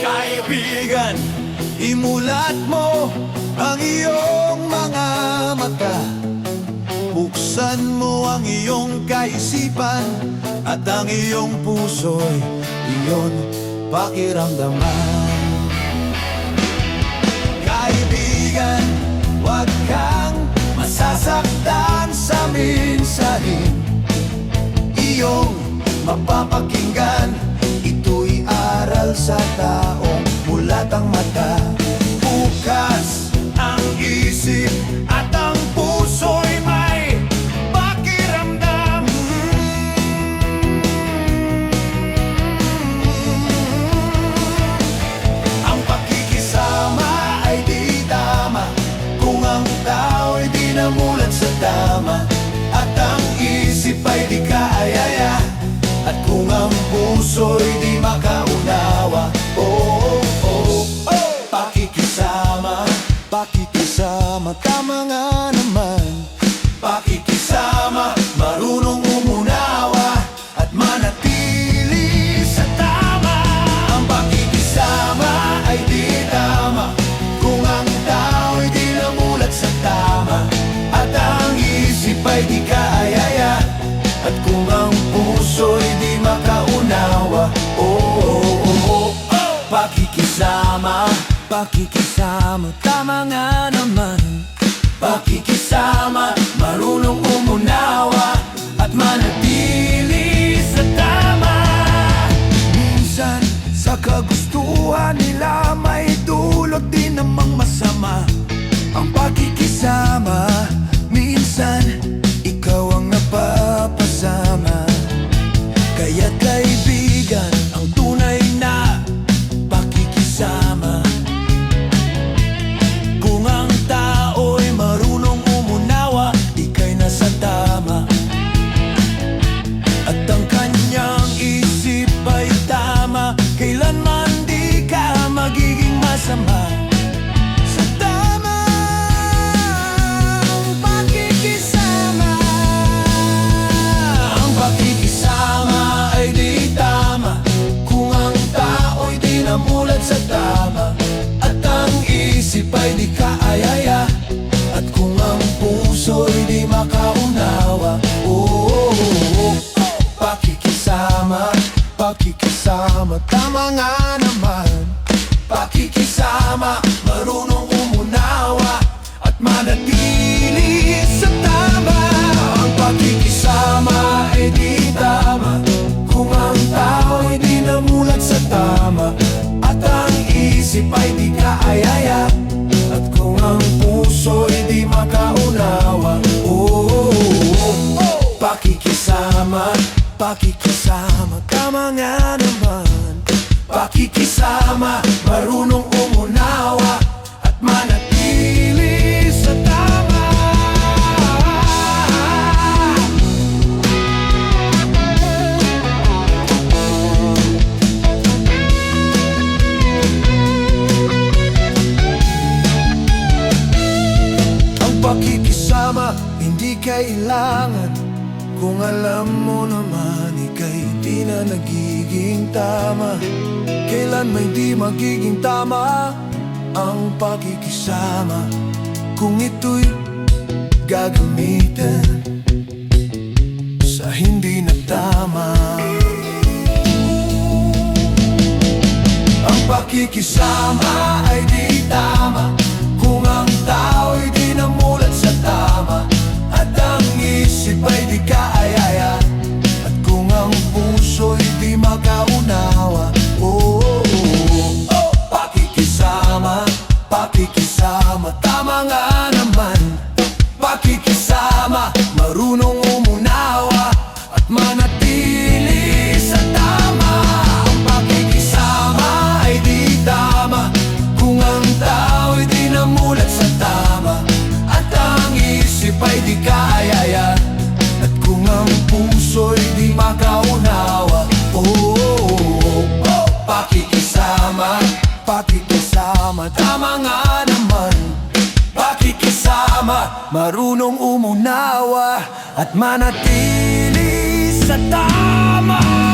Kaibigan, imulat mo ang iyong mga mata. Buksan mo ang iyong kaisipan at ang iyong puso'y iyon pakiramdaman. Kaibigan, huwag kang masasaktan sa mensahin iyong mapapakinggan. Ito'y aral sa taong mulat ang mata. Bukas ang isip at ang puso'y may pakiramdam. Ang pakikisama ay di tama kung ang tao'y di namulat sa tama, at ang isip ay di kaayaya, at kung ang puso'y di makaunawa. Oh, oh, oh, oh. Pakikisama, pakikisama, tama nga naman. Pakikisama, marunong umunawa at manatili sa tama. Ang pakikisama ay di tama kung ang tao'y di namulat sa tama, at ang isip ay di kaayaya, at kung ang puso'y di makaunawa. Oh, oh, oh, oh, oh. Pakikisama, pakikisama, tama nga naman. Pakikisama, marunong umunawa at manatili sa tama. Minsan sa kagustuhan nila may dulot din namang masama ang pakikisama. Minsan ikaw ang napapasama. Kaya't kaibigan, ang tunay na pakikisama, kung ang tao'y marunong umunawa, ika'y nasa tama, at ang kanyang isip ay tama, kailanman di ka magiging masama. Sa tama ang pakikisama. Ang pakikisama ay di tama kung ang tao'y di namulat sa tama, at ang isip ay di kaayaya, at kung ang puso'y di makaunawa. Oh, oh, oh, oh. Pakikisama, pakikisama, tama nga naman. Pakikisama, marunong umunawa at manatili sa tama. Ang pakikisama ay di tama kung ang tao'y di namulat sa tama, at ang isip ay di kaayaya, at kung ang puso'y di makaunawa. Oh, oh, oh, oh. Pakikisama, pakikisama, tama nga naman. Pakikisama, marunong umunawa at manatili sa tama. Ang pakikisama hindi kailangan kung alam mo naman ika'y di na nagiging tama. Kailan may di magiging tama ang pakikisama kung ito'y gagamitin sa hindi na tama. Ang pakikisama ay di tama kung ang tao'y di namulat sa tama, at ang isip ay di kaayaya, at kung ang puso'y di makaunawa. Oh, oh, oh, oh. Pakikisama, pakikisama, tama nga naman. Pakikisama, marunong umunawa at manatili sa tama. Ang pakikisama ay di tama kung ang tao'y di namulat sa tama, at ang isip ay di kaayaya, at kung ang puso'y di makaunawa. Oh, oh, oh, oh. Pakikisama, pakikisama, tama nga naman. Pakikisama, marunong umunawa at manatili sa tama.